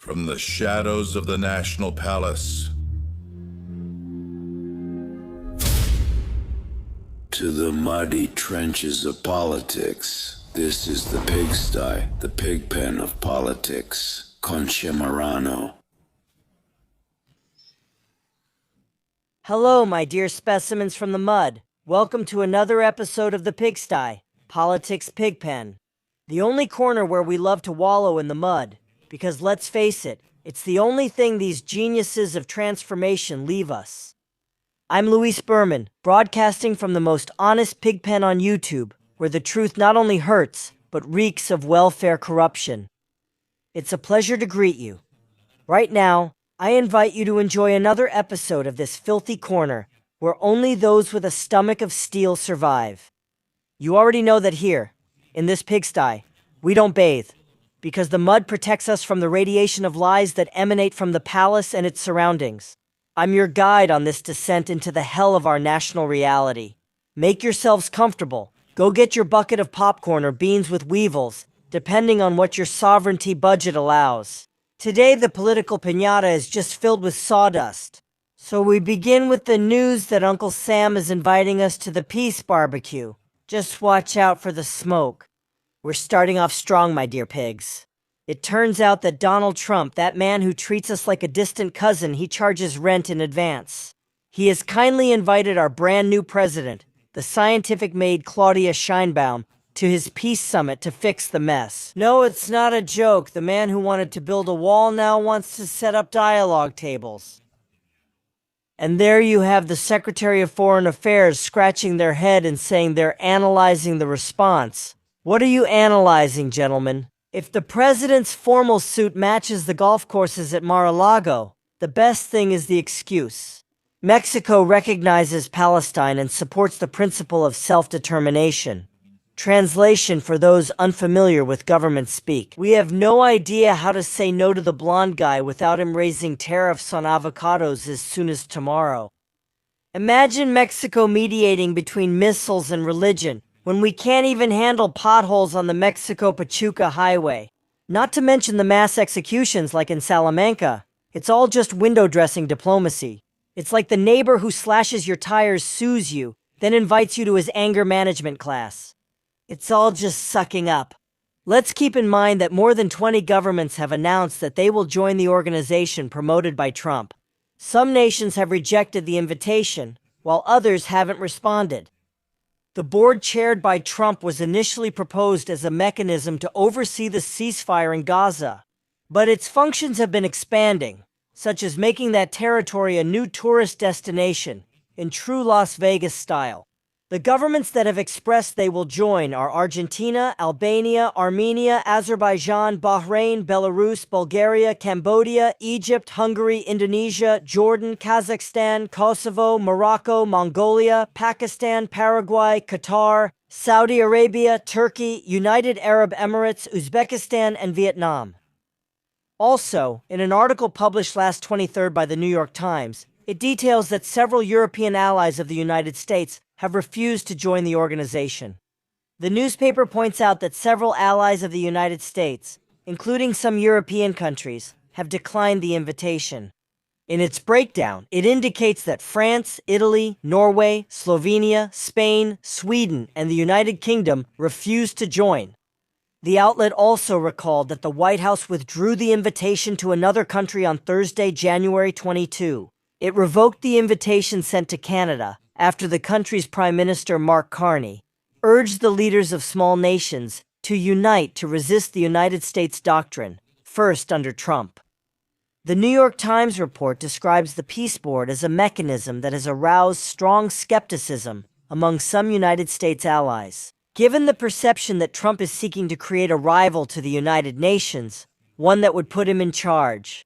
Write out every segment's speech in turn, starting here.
From the shadows of the National Palace to the muddy trenches of politics, this is the pigsty, the pig pen of politics. Concha Marano. Hello, my dear specimens from the mud. Welcome to another episode of the Pigsty, Politics Pigpen. The only corner where we love to wallow in the mud. Because let's face it, it's the only thing these geniuses of transformation leave us. I'm Luis Berman, broadcasting from the most honest pigpen on YouTube, where the truth not only hurts, but reeks of welfare corruption. It's a pleasure to greet you. Right now, I invite you to enjoy another episode of this filthy corner, where only those with a stomach of steel survive. You already know that here, in this pigsty, we don't bathe, because the mud protects us from the radiation of lies that emanate from the palace and its surroundings. I'm your guide on this descent into the hell of our national reality. Make yourselves comfortable. Go get your bucket of popcorn or beans with weevils, depending on what your sovereignty budget allows. Today, the political piñata is just filled with sawdust. So we begin with the news that Uncle Sam is inviting us to the peace barbecue. Just watch out for the smoke. We're starting off strong, my dear pigs. It turns out that Donald Trump, that man who treats us like a distant cousin, he charges rent in advance. He has kindly invited our brand new president, the scientific maid Claudia Scheinbaum, to his peace summit to fix the mess. No, it's not a joke. The man who wanted to build a wall now wants to set up dialogue tables. And there you have the Secretary of Foreign Affairs scratching their head and saying they're analyzing the response. What are you analyzing, gentlemen? If the president's formal suit matches the golf courses at Mar-a-Lago, the best thing is the excuse. Mexico recognizes Palestine and supports the principle of self-determination. Translation for those unfamiliar with government speak. We have no idea how to say no to the blonde guy without him raising tariffs on avocados as soon as tomorrow. Imagine Mexico mediating between missiles and religion, when we can't even handle potholes on the Mexico-Pachuca highway. Not to mention the mass executions like in Salamanca. It's all just window dressing diplomacy. It's like the neighbor who slashes your tires sues you, then invites you to his anger management class. It's all just sucking up. Let's keep in mind that more than 20 governments have announced that they will join the organization promoted by Trump. Some nations have rejected the invitation, while others haven't responded. The board chaired by Trump was initially proposed as a mechanism to oversee the ceasefire in Gaza, but its functions have been expanding, such as making that territory a new tourist destination, in true Las Vegas style. The governments that have expressed they will join are Argentina, Albania, Armenia, Azerbaijan, Bahrain, Belarus, Bulgaria, Cambodia, Egypt, Hungary, Indonesia, Jordan, Kazakhstan, Kosovo, Morocco, Mongolia, Pakistan, Paraguay, Qatar, Saudi Arabia, Turkey, United Arab Emirates, Uzbekistan, and Vietnam. Also, in an article published last 23rd by the New York Times, it details that several European allies of the United States have refused to join the organization. The newspaper points out that several allies of the United States, including some European countries, have declined the invitation. In its breakdown, it indicates that France, Italy, Norway, Slovenia, Spain, Sweden, and the United Kingdom refused to join. The outlet also recalled that the White House withdrew the invitation to another country on Thursday, January 22. It revoked the invitation sent to Canada after the country's Prime Minister Mark Carney urged the leaders of small nations to unite to resist the United States doctrine, first under Trump. The New York Times report describes the Peace Board as a mechanism that has aroused strong skepticism among some United States allies. Given the perception that Trump is seeking to create a rival to the United Nations, one that would put him in charge.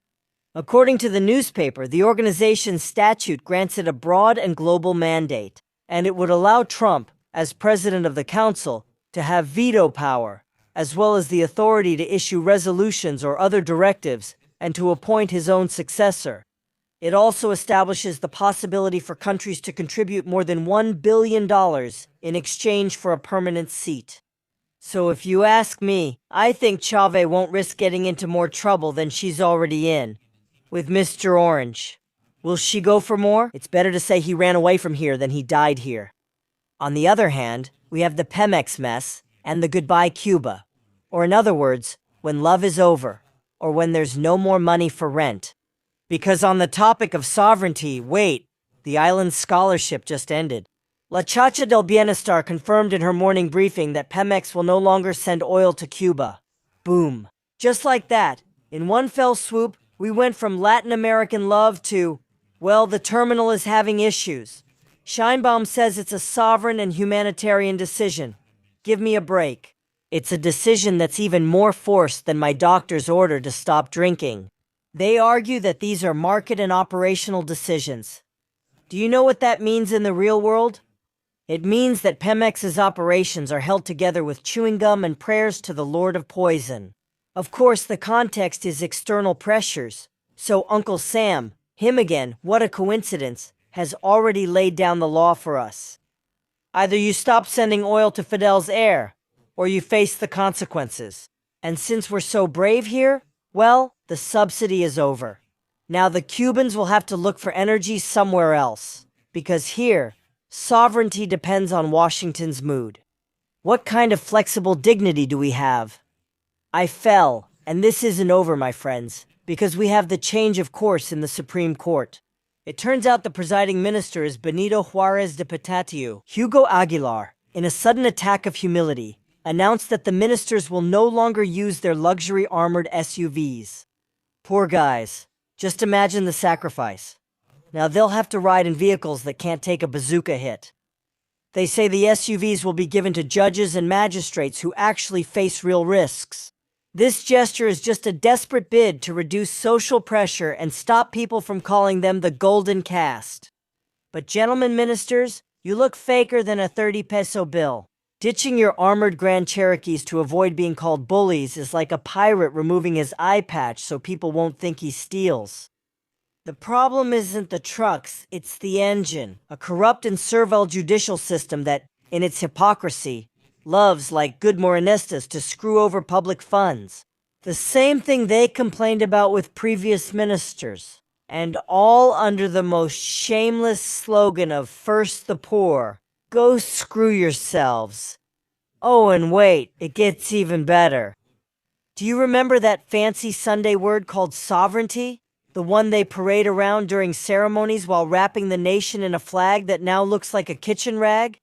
According to the newspaper, the organization's statute grants it a broad and global mandate, and it would allow Trump, as president of the council, to have veto power, as well as the authority to issue resolutions or other directives, and to appoint his own successor. It also establishes the possibility for countries to contribute more than $1 billion in exchange for a permanent seat. So if you ask me, I think Chave won't risk getting into more trouble than she's already in. With Mr. Orange. Will she go for more? It's better to say he ran away from here than he died here. On the other hand, we have the Pemex mess and the goodbye Cuba. Or in other words, when love is over, or when there's no more money for rent. Because on the topic of sovereignty, wait, the island's scholarship just ended. La Chacha del Bienestar confirmed in her morning briefing that Pemex will no longer send oil to Cuba. Boom. Just like that, in one fell swoop, we went from Latin American love to, well, the terminal is having issues. Scheinbaum says it's a sovereign and humanitarian decision. Give me a break. It's a decision that's even more forced than my doctor's order to stop drinking. They argue that these are market and operational decisions. Do you know what that means in the real world? It means that Pemex's operations are held together with chewing gum and prayers to the Lord of Poison. Of course, the context is external pressures. So Uncle Sam, him again, what a coincidence, has already laid down the law for us. Either you stop sending oil to Fidel's heir, or you face the consequences. And since we're so brave here, well, the subsidy is over. Now the Cubans will have to look for energy somewhere else. Because here, sovereignty depends on Washington's mood. What kind of flexible dignity do we have? I fell, and this isn't over, my friends, because we have the change of course in the Supreme Court. It turns out the presiding minister is Benito Juarez de Patatiu. Hugo Aguilar, in a sudden attack of humility, announced that the ministers will no longer use their luxury armored SUVs. Poor guys. Just imagine the sacrifice. Now they'll have to ride in vehicles that can't take a bazooka hit. They say the SUVs will be given to judges and magistrates who actually face real risks. This gesture is just a desperate bid to reduce social pressure and stop people from calling them the golden caste. But gentlemen ministers, you look faker than a 30-peso bill. Ditching your armored Grand Cherokees to avoid being called bullies is like a pirate removing his eye patch so people won't think he steals. The problem isn't the trucks, it's the engine. A corrupt and servile judicial system that, in its hypocrisy, loves, like good Morenistas, to screw over public funds. The same thing they complained about with previous ministers. And all under the most shameless slogan of first the poor. Go screw yourselves. Oh, and wait, it gets even better. Do you remember that fancy Sunday word called sovereignty? The one they parade around during ceremonies while wrapping the nation in a flag that now looks like a kitchen rag?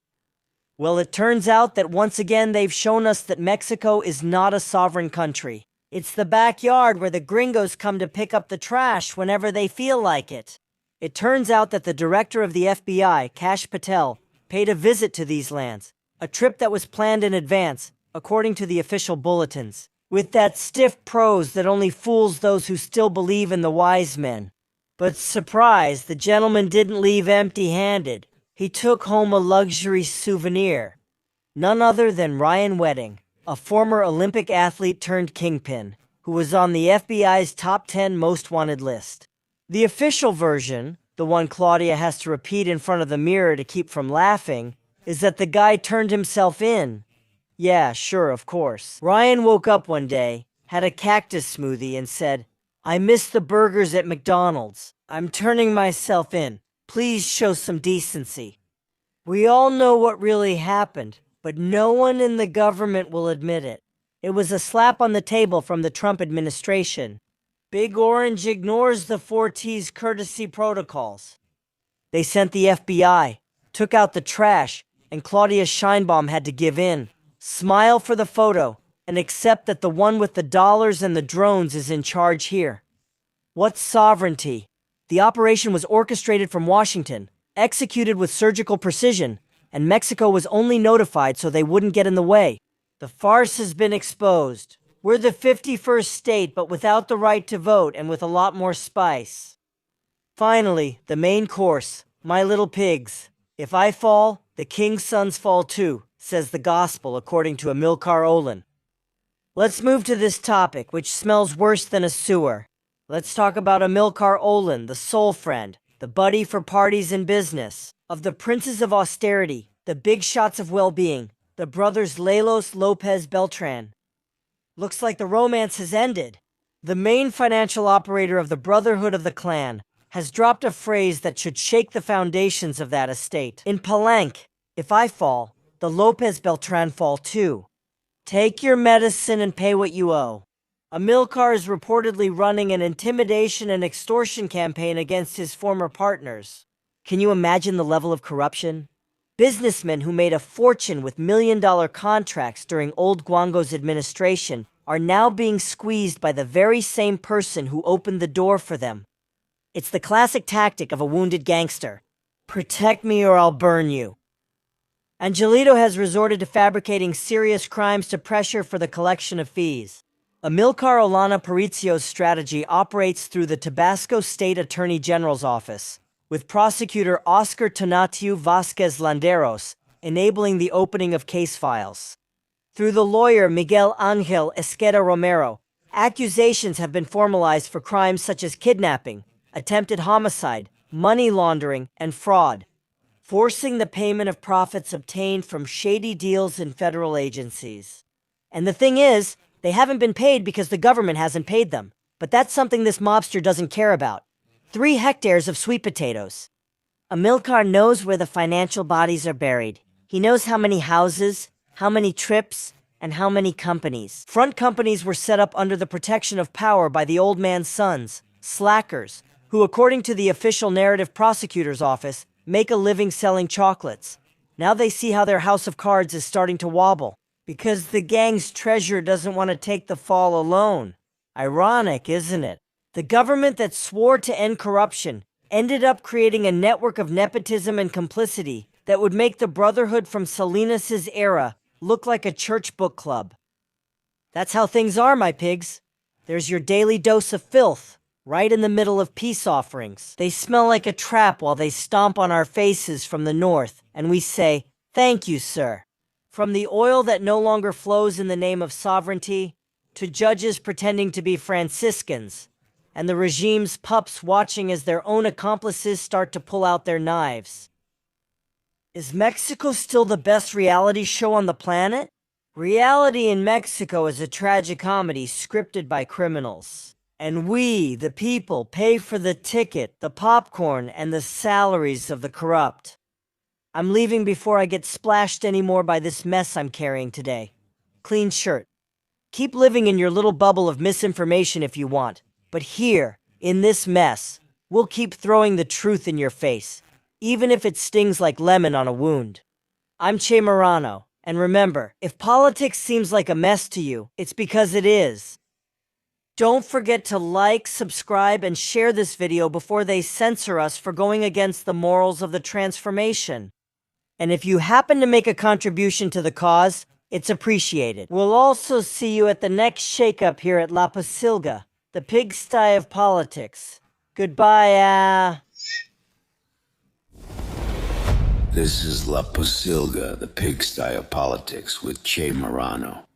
Well, it turns out that once again they've shown us that Mexico is not a sovereign country. It's the backyard where the gringos come to pick up the trash whenever they feel like it. It turns out that the director of the FBI, Kash Patel, paid a visit to these lands, a trip that was planned in advance, according to the official bulletins, with that stiff prose that only fools those who still believe in the wise men. But surprise, the gentleman didn't leave empty-handed. He took home a luxury souvenir. None other than Ryan Wedding, a former Olympic athlete turned kingpin, who was on the FBI's top 10 most wanted list. The official version, the one Claudia has to repeat in front of the mirror to keep from laughing, is that the guy turned himself in. Yeah, sure, of course. Ryan woke up one day, had a cactus smoothie, and said, "I miss the burgers at McDonald's. I'm turning myself in. Please show some decency." We all know what really happened, but no one in the government will admit it. It was a slap on the table from the Trump administration. Big Orange ignores the 4T's courtesy protocols. They sent the FBI, took out the trash, and Claudia Scheinbaum had to give in, smile for the photo, and accept that the one with the dollars and the drones is in charge here. What's sovereignty? The operation was orchestrated from Washington, executed with surgical precision, and Mexico was only notified so they wouldn't get in the way. The farce has been exposed. We're the 51st state, but without the right to vote and with a lot more spice. Finally, the main course, my little pigs. If I fall, the king's sons fall too, says the gospel according to Amilcar Olan. Let's move to this topic, which smells worse than a sewer. Let's talk about Amilcar Olan, the soul friend, the buddy for parties and business, of the princes of austerity, the big shots of well-being, the brothers Lopez Beltrán. Looks like the romance has ended. The main financial operator of the Brotherhood of the Clan has dropped a phrase that should shake the foundations of that estate. In Palenque, if I fall, the Lopez Beltrán fall too. Take your medicine and pay what you owe. Amilcar is reportedly running an intimidation and extortion campaign against his former partners. Can you imagine the level of corruption? Businessmen who made a fortune with million-dollar contracts during old Guango's administration are now being squeezed by the very same person who opened the door for them. It's the classic tactic of a wounded gangster. Protect me or I'll burn you. Angelito has resorted to fabricating serious crimes to pressure for the collection of fees. Amilcar Olan Aparicion's strategy operates through the Tabasco State Attorney General's office, with prosecutor Oscar Tonatiu Vasquez Landeros enabling the opening of case files. Through the lawyer Miguel Ángel Esqueda Romero, accusations have been formalized for crimes such as kidnapping, attempted homicide, money laundering, and fraud, forcing the payment of profits obtained from shady deals in federal agencies. And the thing is, they haven't been paid because the government hasn't paid them. But that's something this mobster doesn't care about. 3 hectares of sweet potatoes. Amilcar knows where the financial bodies are buried. He knows how many houses, how many trips, and how many companies. Front companies were set up under the protection of power by the old man's sons, slackers, who, according to the official narrative prosecutor's office, make a living selling chocolates. Now they see how their house of cards is starting to wobble, because the gang's treasurer doesn't want to take the fall alone. Ironic, isn't it? The government that swore to end corruption ended up creating a network of nepotism and complicity that would make the Brotherhood from Salinas' era look like a church book club. That's how things are, my pigs. There's your daily dose of filth, right in the middle of peace offerings. They smell like a trap while they stomp on our faces from the north, and we say, "Thank you, sir." From the oil that no longer flows in the name of sovereignty, to judges pretending to be Franciscans, and the regime's pups watching as their own accomplices start to pull out their knives. Is Mexico still the best reality show on the planet? Reality in Mexico is a tragicomedy scripted by criminals. And we, the people, pay for the ticket, the popcorn, and the salaries of the corrupt. I'm leaving before I get splashed anymore by this mess I'm carrying today. Clean shirt. Keep living in your little bubble of misinformation if you want. But here, in this mess, we'll keep throwing the truth in your face, even if it stings like lemon on a wound. I'm Che Morano, and remember, if politics seems like a mess to you, it's because it is. Don't forget to like, subscribe, and share this video before they censor us for going against the morals of the transformation. And if you happen to make a contribution to the cause, it's appreciated. We'll also see you at the next shakeup here at La Pasilga, the pigsty of politics. Goodbye, This is La Posilga, the pigsty of politics with Che Morano.